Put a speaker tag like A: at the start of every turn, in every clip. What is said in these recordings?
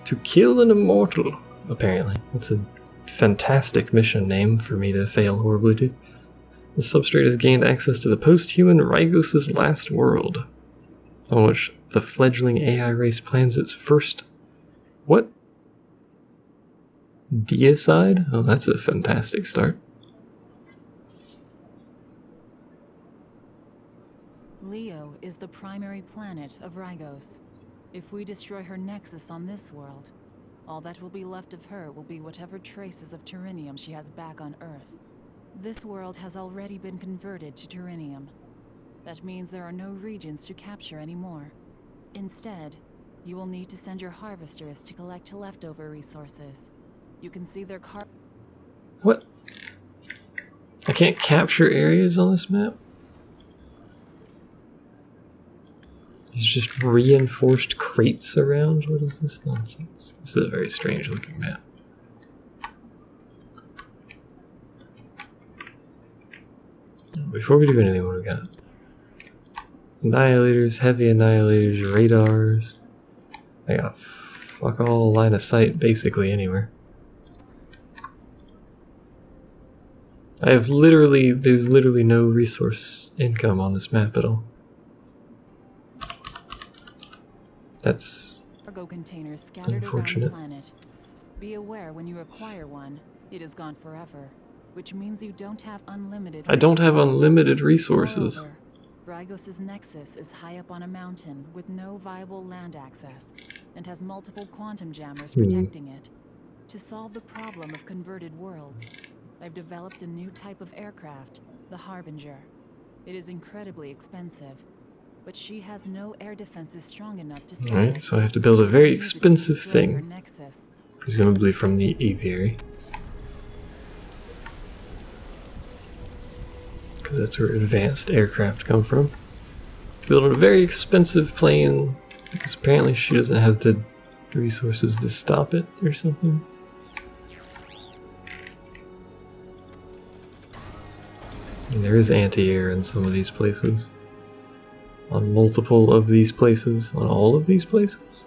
A: To kill an immortal, apparently. That's a fantastic mission name for me to fail horribly to. The substrate has gained access to the post-human Rygos' last world, on which the fledgling AI race plans its first... What? Deicide? Oh, that's a fantastic start.
B: Leo is the primary planet of Rygos. If we destroy her nexus on this world, all that will be left of her will be whatever traces of Terinium she has back on Earth. This world has already been converted to Terinium. That means there are no regions to capture anymore. Instead, you will need to send your harvesters to collect leftover resources. You can see their
A: What? I can't capture areas on this map? There's just reinforced crates around? What is this nonsense? This is a very strange looking map. Before we do anything, what do we got? Annihilators, heavy annihilators, radars. I got fuck all line of sight basically anywhere. There's literally no resource income on this map at all. That's
B: cargo containers scattered
A: unfortunate.
B: around the planet. Be aware when you acquire one, it is gone forever, which means you don't have unlimited
A: I don't have unlimited resources.
B: Moreover, Rygos' nexus is high up on a mountain with no viable land access, and has multiple quantum jammers protecting it. To solve the problem of converted worlds, I've developed a new type of aircraft, the Harbinger. It is incredibly expensive, but she has no air defenses strong enough to stop
A: Alright,
B: it.
A: so I have to build a very
B: You need to
A: expensive
B: destroy her
A: thing,
B: nexus.
A: presumably from the aviary. Because that's where advanced aircraft come from. Building a very expensive plane, because apparently she doesn't have the resources to stop it or something. And there is anti-air in some of these places. On multiple of these places. On all of these places.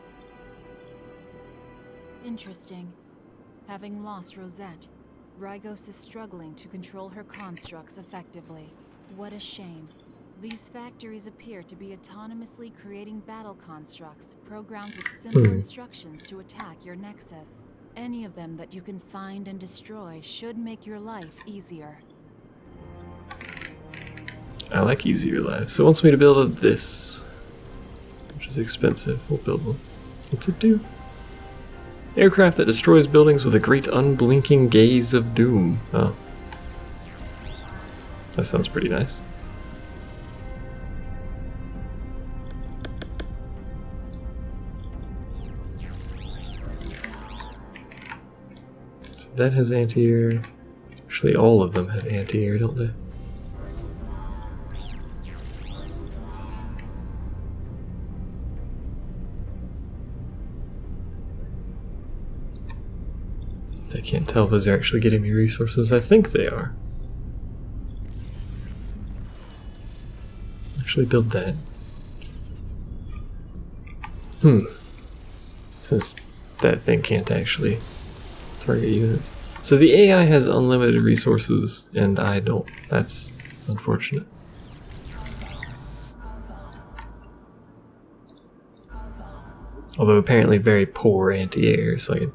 B: Interesting. Having lost Rosette, Rygos is struggling to control her constructs effectively. What a shame. These factories appear to be autonomously creating battle constructs programmed with simple instructions to attack your nexus. Any of them that you can find and destroy should make your life easier.
A: I like easier lives. So it wants me to build this, which is expensive. We'll build one. What's it do? Aircraft that destroys buildings with a great unblinking gaze of doom. Oh. That sounds pretty nice. So that has anti-air. Actually, all of them have anti-air, don't they? I can't tell if those are actually getting me resources. I think they are. Actually build that. Since that thing can't actually target units. So the AI has unlimited resources and I don't. That's unfortunate. Although apparently very poor anti-air, so I could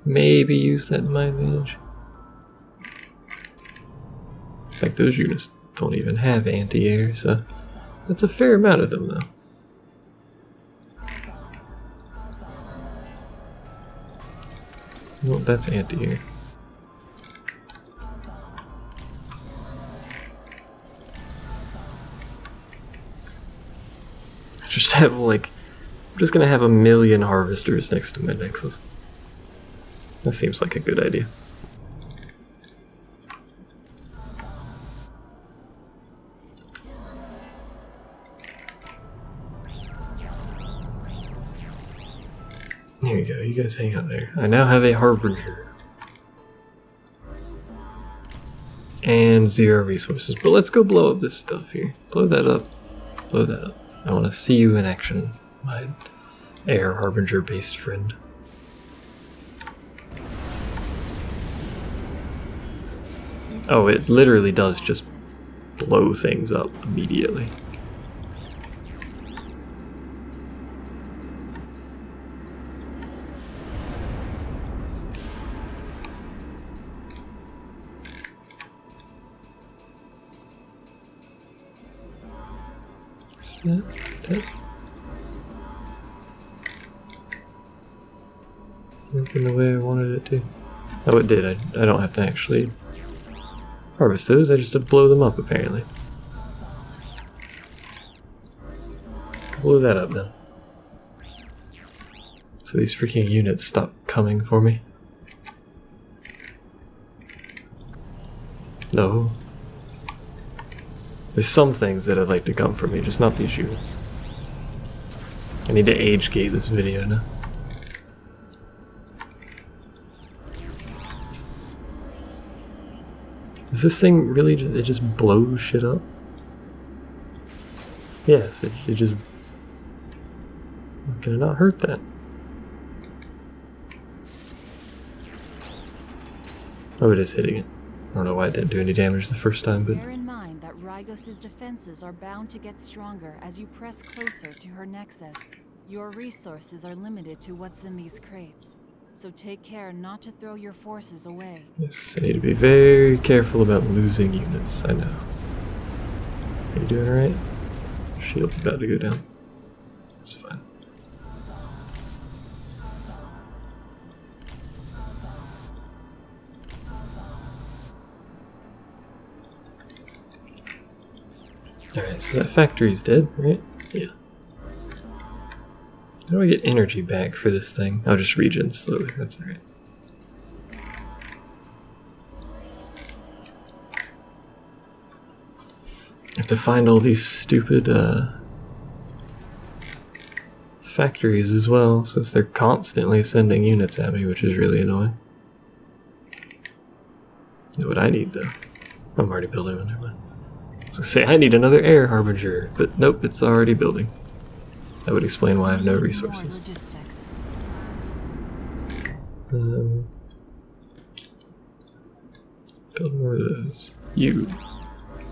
A: maybe use that to my advantage. In fact, those units don't even have anti-air, so that's a fair amount of them, though. Well, that's anti-air. Just have, like, I'm just gonna have 1,000,000 harvesters next to my nexus. That seems like a good idea. There you go, you guys hang out there. I now have a harbinger. And 0 resources. But let's go blow up this stuff here. Blow that up. Blow that up. I want to see you in action, my air harbinger based friend. Oh, it literally does just blow things up immediately. Is that working the way I wanted it to? Oh, it did. I don't have to actually harvest those, I just have to blow them up apparently. Blow that up then. So these freaking units stop coming for me. No. There's some things that I'd like to come for me, just not these units. I need to age gate this video now. Does this thing really just blows shit up? Yes, it just... Can it not hurt that? Oh, it is hitting it. I don't know why it didn't do any damage the first time, but...
B: Bear in mind that Rygos's defenses are bound to get stronger as you press closer to her nexus. Your resources are limited to what's in these crates, so take care not to throw your forces away.
A: Yes, I need to be very careful about losing units, I know. Are you doing alright? Shield's about to go down. It's fine. Alright, so that factory's dead, right? Yeah. How do I get energy back for this thing? Oh, just regen slowly, that's alright. I have to find all these stupid factories as well, since they're constantly sending units at me, which is really annoying. You know what I need though? I'm already building one, never mind. I was gonna say I need another air harbinger, but nope, it's already building. That would explain why I have no resources. Build more of those. You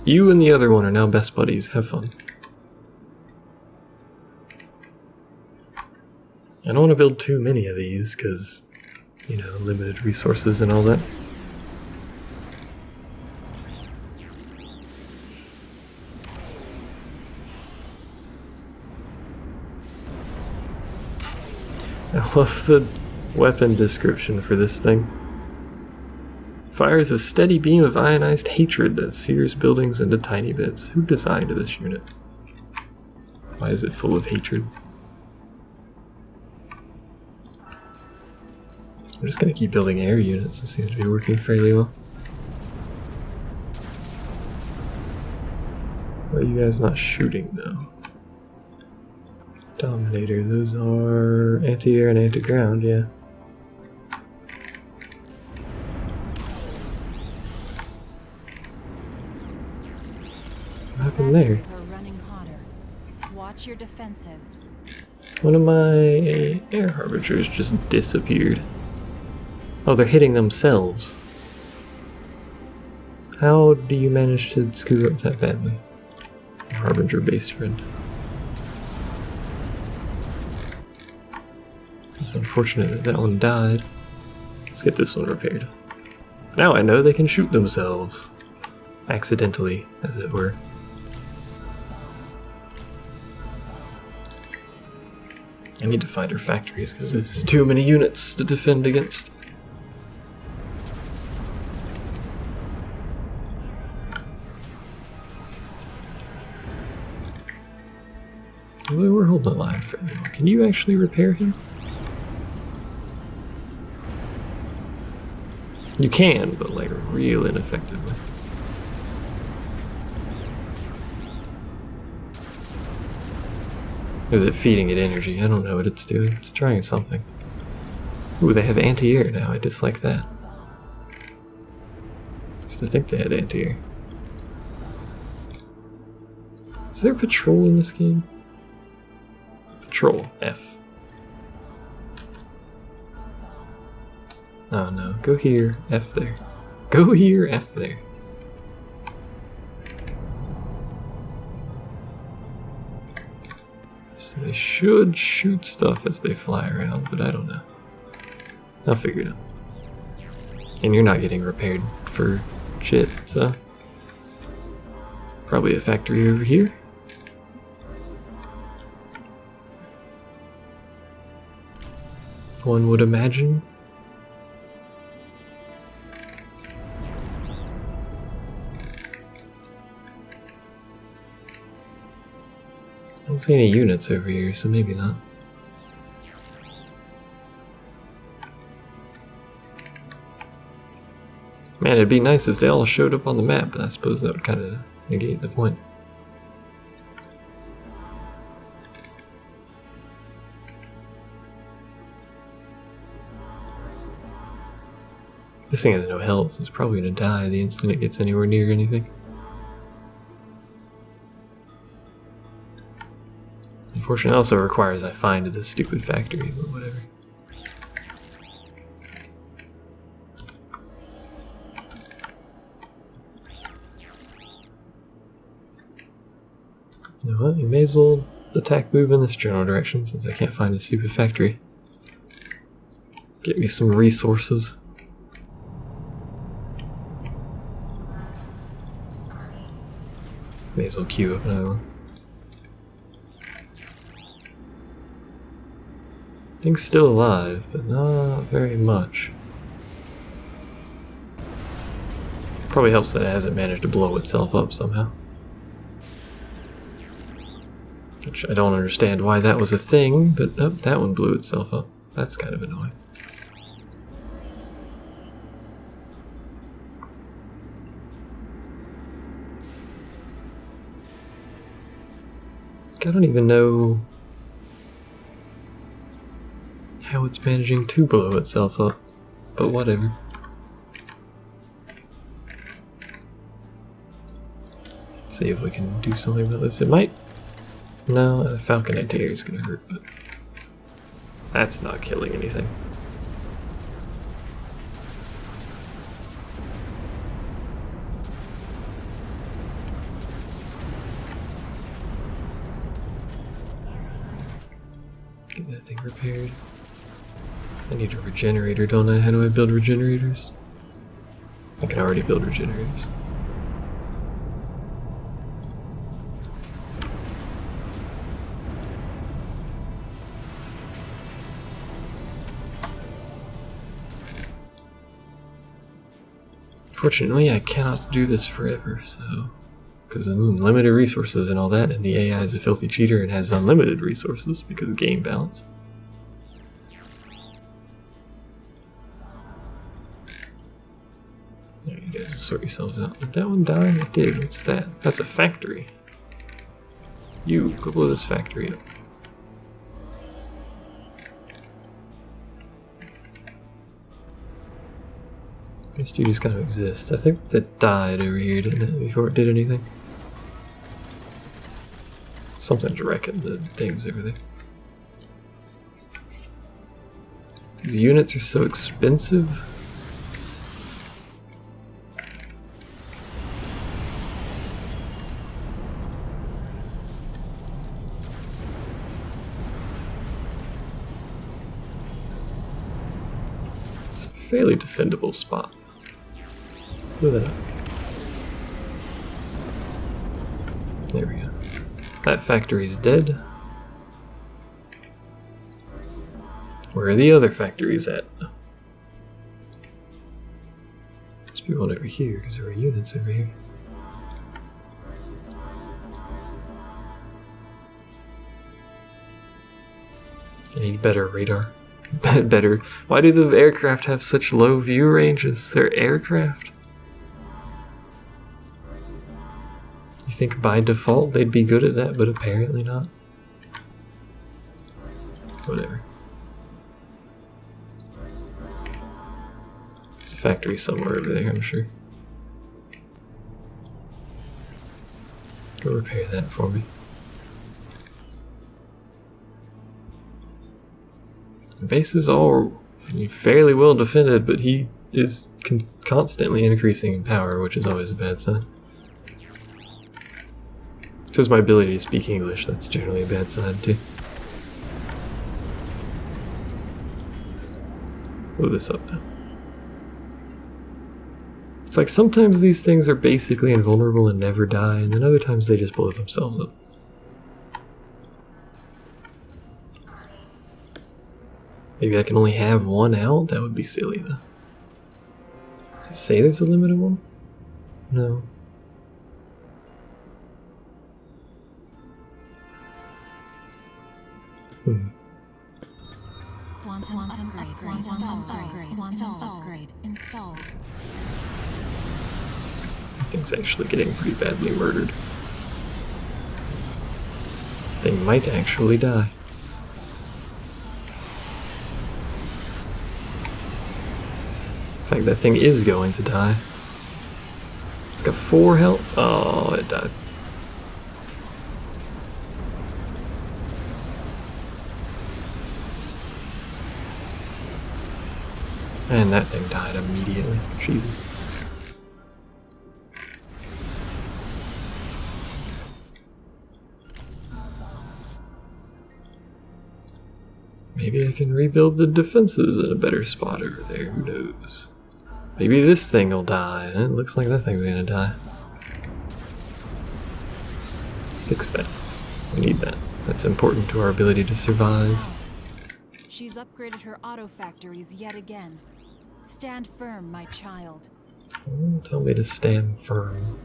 A: and the other one are now best buddies. Have fun. I don't want to build too many of these because, you know, limited resources and all that. I love the weapon description for this thing. Fires a steady beam of ionized hatred that sears buildings into tiny bits. Who designed this unit? Why is it full of hatred? I'm just gonna keep building air units. It seems to be working fairly well. Why are you guys not shooting though? Dominator, those are anti-air and anti-ground, yeah. What happened there?
B: Watch your defenses.
A: One of my air harbingers just disappeared. Oh, they're hitting themselves. How do you manage to screw up that badly? Harbinger-based friend. It's unfortunate that that one died. Let's get this one repaired. Now I know they can shoot themselves. Accidentally, as it were. I need to find her factories because there's too many units to defend against. Although we're holding the line fairly well. Can you actually repair him? You can, but like real ineffectively. Is it feeding it energy? I don't know what it's doing. It's trying something. Ooh, they have anti-air now. I dislike that. I used to think they had anti-air. Is there patrol in this game? Patrol, F. Oh no, go here, F there. Go here, F there. So they should shoot stuff as they fly around, but I don't know. I'll figure it out. And you're not getting repaired for shit, so... Probably a factory over here. One would imagine. I don't see any units over here, so maybe not. Man, it'd be nice if they all showed up on the map, but I suppose that would kind of negate the point. This thing has no health, so it's probably going to die the instant it gets anywhere near anything. Unfortunately, it also requires I find this stupid factory, but whatever. You know what? You may as well attack move in this general direction since I can't find a stupid factory. Get me some resources. May as well queue up another one. Thing's still alive, but not very much. Probably helps that it hasn't managed to blow itself up somehow. Which I don't understand why that was a thing, but oh, that one blew itself up. That's kind of annoying. I don't even know how it's managing to blow itself up, but whatever. See if we can do something about this. It might. No, a falcon anti-air is gonna hurt, but that's not killing anything. Get that thing repaired. I need a regenerator, don't I? How do I build regenerators? I can already build regenerators. Fortunately, I cannot do this forever, so... Because limited resources and all that, and the AI is a filthy cheater and has unlimited resources because game balance. There, you guys will sort yourselves out. Did that one die? It did. What's that? That's a factory. You, go blow this factory up. I guess you just kind of exist. I think that died over here, didn't it, before it did anything? Something's wrecking the things over there. These units are so expensive. It's a fairly defendable spot. Look at that. There we go. That factory's dead. Where are the other factories at? Must be one over here, because there were units over here. I need better radar. Better. Why do the aircraft have such low view ranges? They're aircraft. You think by default they'd be good at that, but apparently not. Whatever. There's a factory somewhere over there, I'm sure. Go repair that for me. The base is all fairly well defended, but he is constantly increasing in power, which is always a bad sign. So is my ability to speak English, that's generally a bad sign too. Blow this up now. It's like sometimes these things are basically invulnerable and never die, and then other times they just blow themselves up. Maybe I can only have one out? That would be silly though. Does it say there's a limited one? No.
B: Quantum upgrade installed.
A: That thing's actually getting pretty badly murdered. They might actually die. In fact, that thing is going to die. It's got 4 health. Oh, it died. And that thing died immediately. Jesus. Maybe I can rebuild the defenses in a better spot over there. Who knows? Maybe this thing will die. It looks like that thing's gonna die. Fix that. We need that. That's important to our ability to survive.
B: She's upgraded her auto factories yet again. Stand firm, my child.
A: Oh, tell me to stand firm.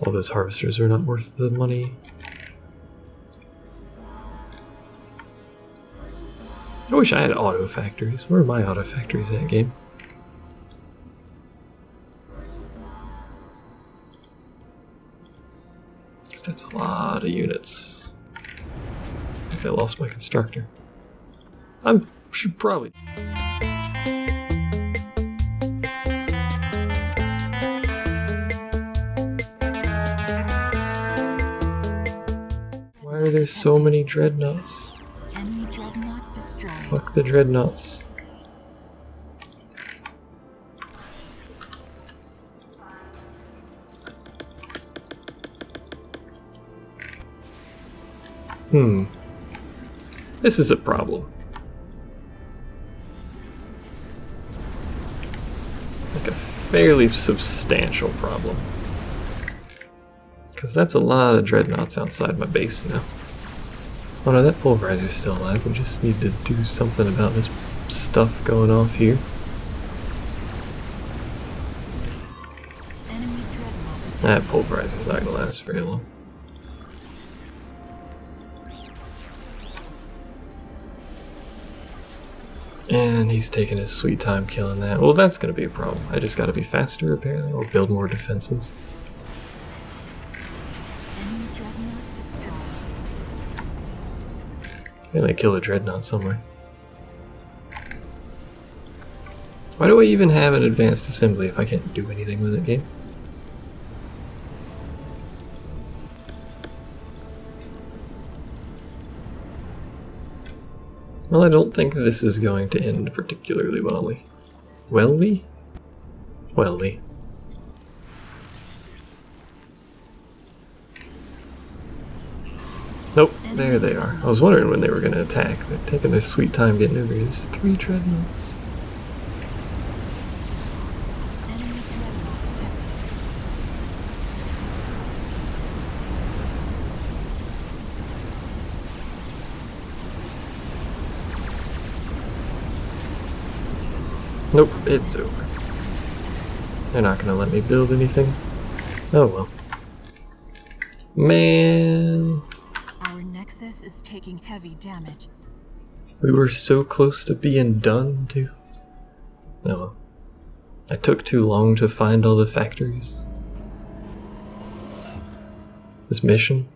A: All those harvesters are not worth the money. I wish I had auto factories. Where are my auto factories in that game? Because that's a lot of units. I think I lost my constructor. I should probably... Why are there so many dreadnoughts?
B: Enemy dreadnought destroyed.
A: Fuck the dreadnoughts. This is a problem. Like a fairly substantial problem. Because that's a lot of dreadnoughts outside my base now. Oh no, that pulverizer's still alive. We just need to do something about this stuff going off here.
B: Enemy dreadnought.
A: That pulverizer's not gonna last very long. And he's taking his sweet time killing that. Well, that's gonna be a problem. I just gotta be faster, apparently, or build more defenses.
B: Enemy dreadnought destroyed.
A: And they kill a dreadnought somewhere. Why do I even have an advanced assembly if I can't do anything with that game? Well, I don't think this is going to end particularly welly. Welly? Welly. Nope, there they are. I was wondering when they were going to attack. They're taking their sweet time getting over here. There's 3 dreadnoughts.
B: Enemy dreadnought detected.
A: Nope, it's over. They're not going to let me build anything. Oh well. Man.
B: Our nexus is taking heavy damage.
A: We were so close to being done, too. Oh well. I took too long to find all the factories. This mission?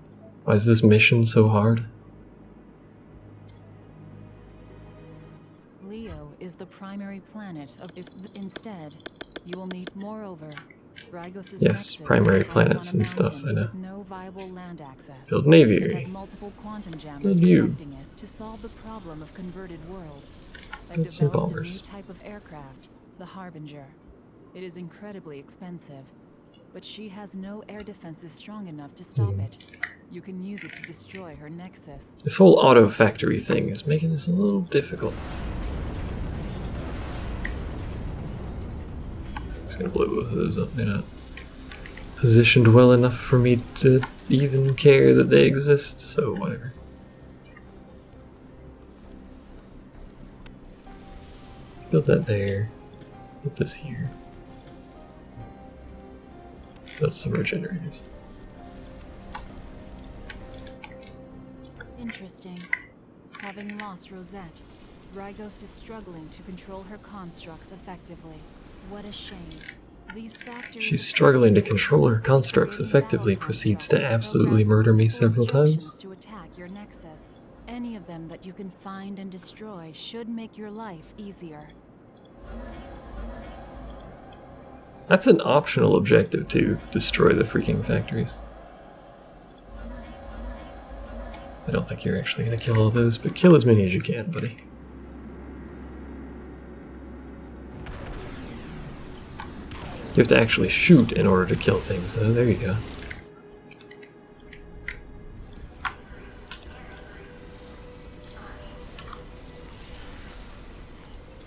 A: Why is this mission so hard?
B: Leo is the primary planet of instead, you will need moreover. Rygos's
A: Yes,
B: nexus
A: primary
B: is
A: planets
B: on a
A: and stuff,
B: mountain
A: I know.
B: with no viable land access.
A: Build an
B: It
A: aviary.
B: has multiple quantum jammers
A: Build you.
B: protecting it to solve the problem of converted worlds. I've
A: Build some
B: developed a new
A: bombers.
B: type of aircraft, the Harbinger. It is incredibly expensive, but she has no air defenses strong enough to stop it. You can use it to destroy her nexus.
A: This whole auto factory thing is making this a little difficult. Just gonna blow both of those up. They're not positioned well enough for me to even care that they exist, so whatever. Build that there. Put this here. Build some more generators.
B: Interesting. Having lost Rosette, Rygos is struggling to control her constructs effectively. What a shame. These factories...
A: She's struggling to control her constructs effectively, proceeds to absolutely murder me several times.
B: ...to attack your nexus. Any of them that you can find and destroy should make your life easier.
A: That's an optional objective to destroy the freaking factories. I don't think you're actually going to kill all those, but kill as many as you can, buddy. You have to actually shoot in order to kill things, though. There you go.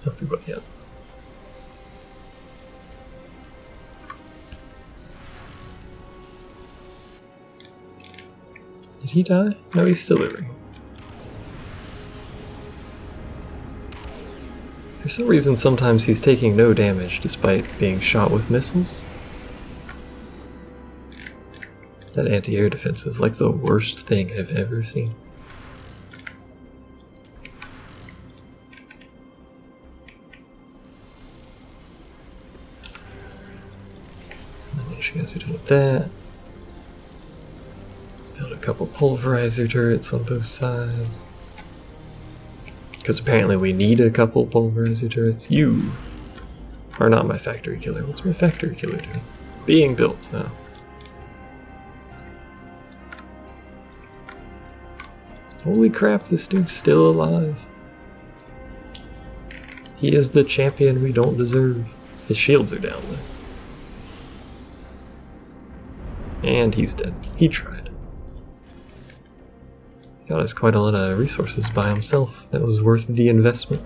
A: Everybody up. Did he die? No, he's still living. For some reason, sometimes he's taking no damage despite being shot with missiles. That anti-air defense is like the worst thing I've ever seen. What you guys are doing with that? Build a couple pulverizer turrets on both sides. Because apparently we need a couple pulverizer turrets. You are not my factory killer. What's my factory killer doing? Being built now. Holy crap, this dude's still alive. He is the champion we don't deserve. His shields are down though. And he's dead. He tried. Got us quite a lot of resources by himself. That was worth the investment.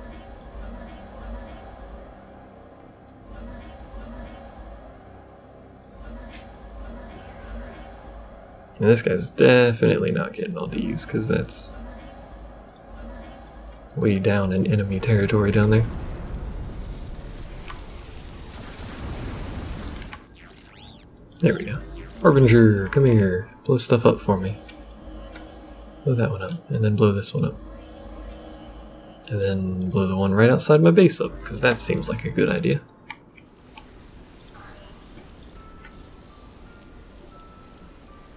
A: And this guy's definitely not getting all these, because that's way down in enemy territory down there. There we go. Harbinger, come here. Blow stuff up for me. Blow that one up, and then blow this one up. And then blow the one right outside my base up, because that seems like a good idea.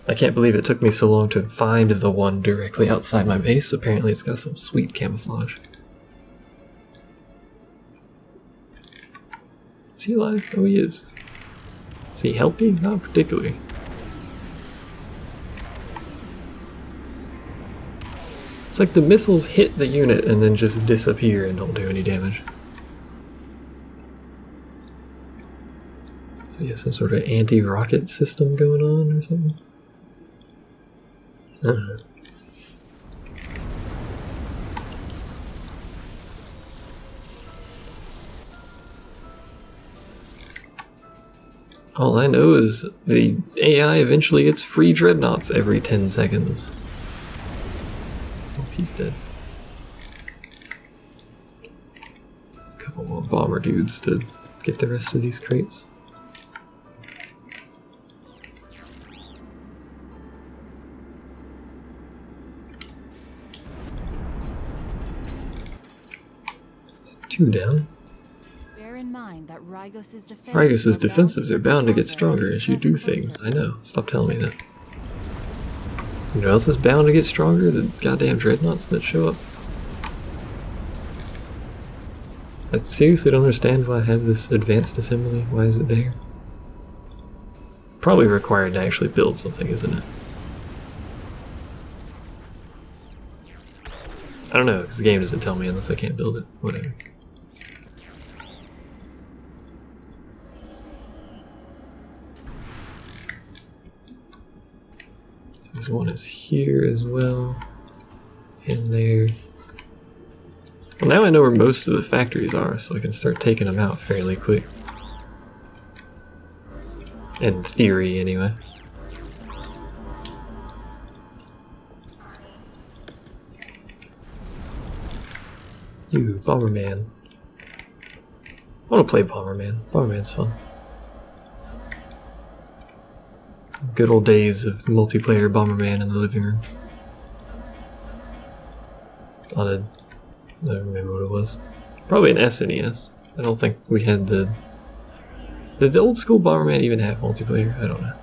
A: I can't believe it took me so long to find the one directly outside my base. Apparently it's got some sweet camouflage. Is he alive? Oh, he is. Is he healthy? Not particularly. It's like the missiles hit the unit and then just disappear and don't do any damage. Does he have some sort of anti-rocket system going on or something? I don't know. All I know is the AI eventually gets free dreadnoughts every 10 seconds. Oh, he's dead. A couple more bomber dudes to get the rest of these crates. It's 2 down. Rygos's defenses are bound to get stronger as you do things. I know. Stop telling me that. You know what else is bound to get stronger? The goddamn dreadnoughts that show up. I seriously don't understand why I have this advanced assembly. Why is it there? Probably required to actually build something, isn't it? I don't know, because the game doesn't tell me unless I can't build it. Whatever. There's Because one is here as well. And there. Well, now I know where most of the factories are, so I can start taking them out fairly quick. In theory, anyway. You, Bomberman. I want to play Bomberman. Bomberman's fun. Good old days of multiplayer Bomberman in the living room. On a... I don't remember what it was. Probably an SNES. I don't think we had the... Did the old school Bomberman even have multiplayer? I don't know.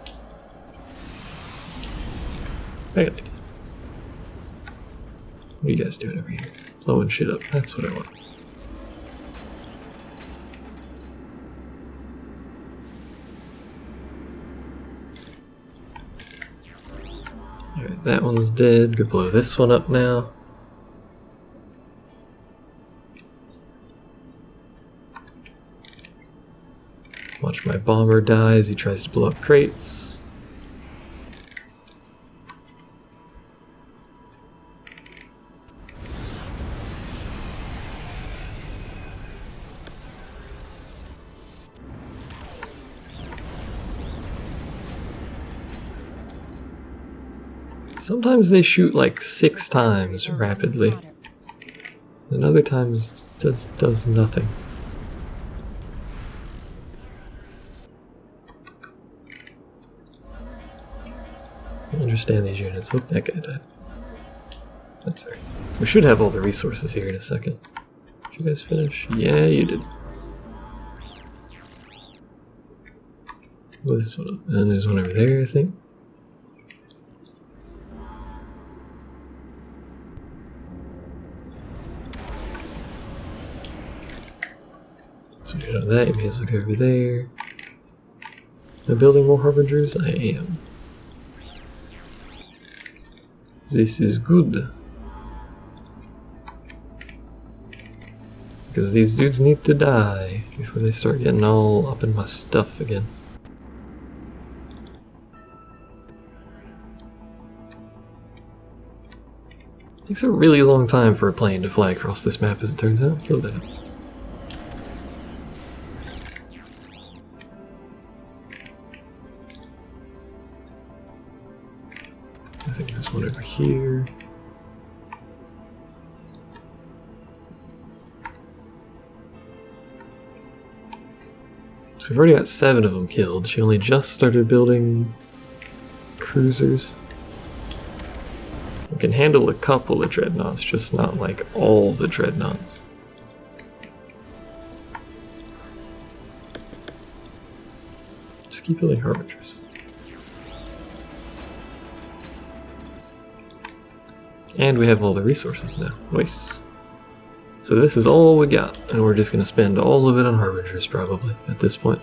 A: I got an idea. What are you guys doing over here? Blowing shit up. That's what I want. Alright, that one's dead. Go blow this one up now. Watch my bomber die as he tries to blow up crates. Sometimes they shoot like 6 times rapidly, and other times does nothing. I understand these units. Oh, that guy died. That's alright. We should have all the resources here in a second. Did you guys finish? Yeah, you did. Blow this one up. And then there's one over there, I think. So you know that, you may as well go over there. Am I building more harbingers? I am. This is good. Because these dudes need to die before they start getting all up in my stuff again. Takes a really long time for a plane to fly across this map, as it turns out. Kill that. I think there's one over here. So we've already got 7 of them killed. She only just started building cruisers. We can handle a couple of dreadnoughts, just not like all the dreadnoughts. Just keep building harbingers. And we have all the resources now. Nice. So this is all we got, and we're just going to spend all of it on harbingers probably at this point.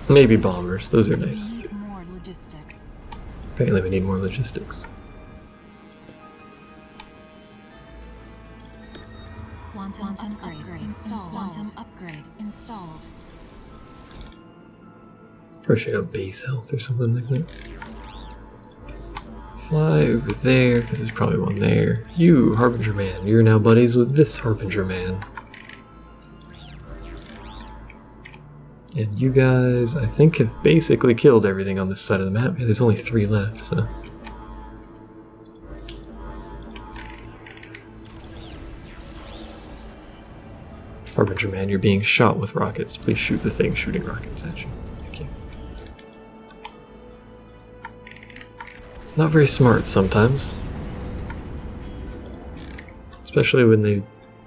A: Maybe bombers, those are nice too. Apparently we need more logistics.
B: Quantum upgrade installed. Quantum upgrade installed.
A: Appreciate a base health or something like that. Fly over there, because there's probably one there. You, Harbinger Man, you're now buddies with this Harbinger Man. And you guys, I think, have basically killed everything on this side of the map. Yeah, there's only 3 left, so... Harbinger Man, you're being shot with rockets. Please shoot the thing shooting rockets at you. Thank you. Not very smart sometimes. Especially when they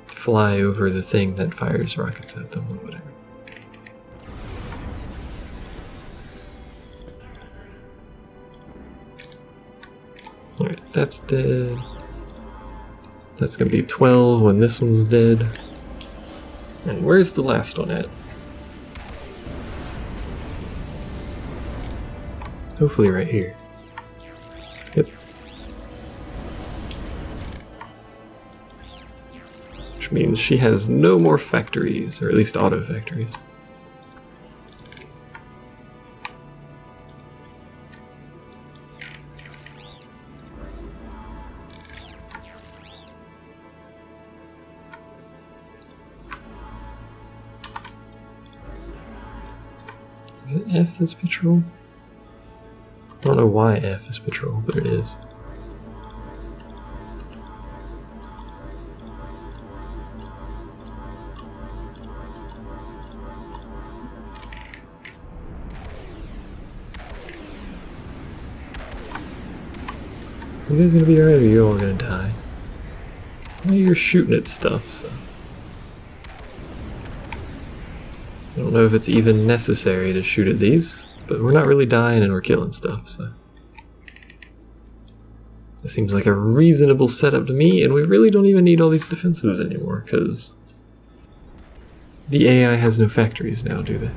A: fly over the thing that fires rockets at them or whatever. Alright, that's dead. That's gonna be 12 when this one's dead. And where's the last one at? Hopefully right here. Yep. Which means she has no more factories, or at least auto factories. Is it F that's patrol? I don't know why F is patrol, but it is. You guys gonna be alright, or you're all gonna die? Well, you're shooting at stuff, so... I don't know if it's even necessary to shoot at these, but we're not really dying and we're killing stuff, so... That seems like a reasonable setup to me, and we really don't even need all these defenses anymore, because... the AI has no factories now, do they?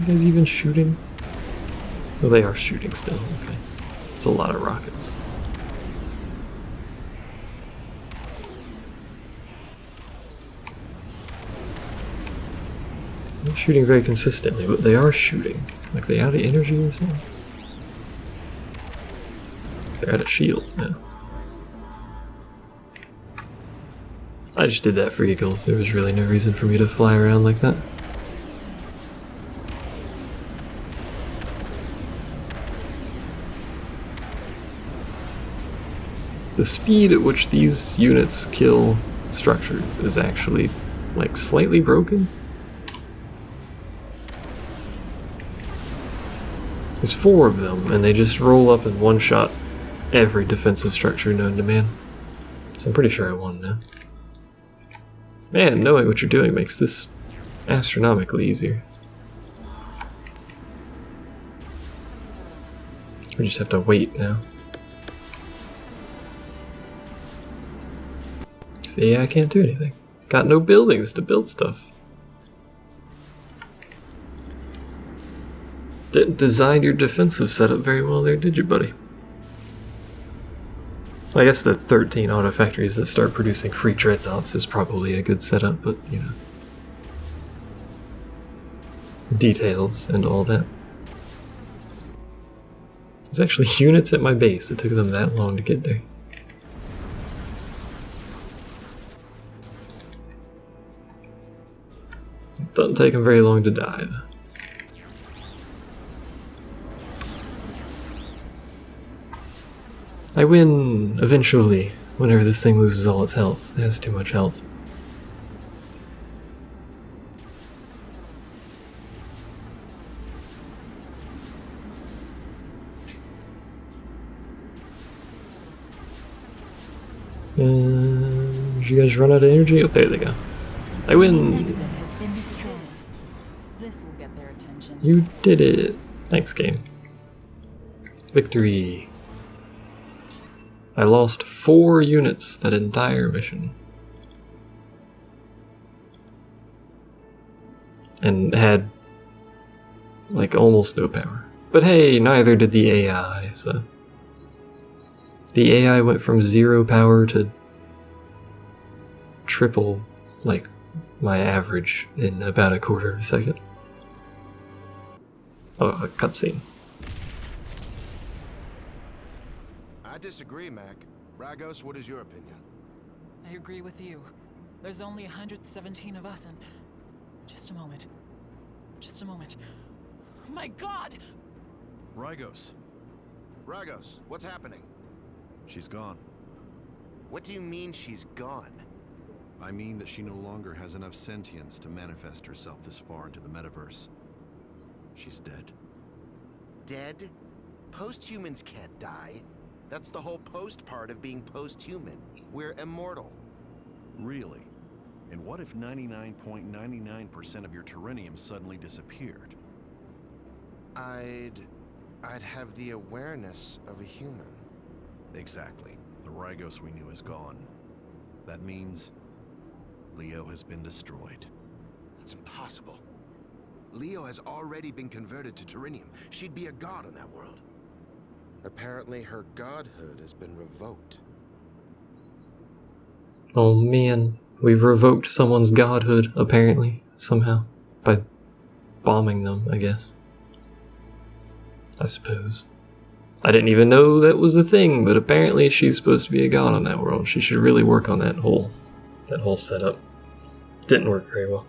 A: You guys even shooting? Oh, they are shooting still, okay. It's a lot of rockets. They're shooting very consistently, but they are shooting. Like they out of energy or something? They're out of shields now. I just did that for eagles. There was really no reason for me to fly around like that. The speed at which these units kill structures is actually, like, slightly broken. There's 4 of them, and they just roll up and one-shot every defensive structure known to man. So I'm pretty sure I won now. Man, knowing what you're doing makes this astronomically easier. We just have to wait now. The AI can't do anything. Got no buildings to build stuff. Didn't design your defensive setup very well there, did you, buddy? I guess the 13 auto factories that start producing free dreadnoughts is probably a good setup, but, you know. Details and all that. There's actually units at my base. It took them that long to get there. It doesn't take them very long to die, though. I win, eventually, whenever this thing loses all its health. It has too much health. Did you guys run out of energy? Oh, there they go. I win!
B: Has been destroyed. This will get their attention.
A: You did it! Thanks, game. Victory. I lost 4 units that entire mission. And had, like, almost no power. But hey, neither did the AI, so... The AI went from 0 power to triple, like, my average in about a quarter of a second. Oh, a cutscene.
C: I disagree, Mac. Ragos, what is your opinion?
B: I agree with you. There's only 117 of us and... Just a moment. Just a moment. My God!
D: Ragos.
C: Ragos, what's happening?
D: She's gone.
C: What do you mean she's gone?
D: I mean that she no longer has enough sentience to manifest herself this far into the metaverse. She's dead.
C: Dead? Post-humans can't die. That's the whole post part of being post-human. We're immortal.
D: Really? And what if 99.99% of your Terrenium suddenly disappeared?
C: I'd have the awareness of a human.
D: Exactly. The Ragos we knew is gone. That means Leo has been destroyed.
C: That's impossible. Leo has already been converted to Terrenium. She'd be a god in that world. Apparently her godhood has been revoked.
A: Oh man, we've revoked someone's godhood, apparently, somehow. By bombing them, I guess. I suppose. I didn't even know that was a thing, but apparently she's supposed to be a god on that world. She should really work on that whole That whole setup didn't work very well.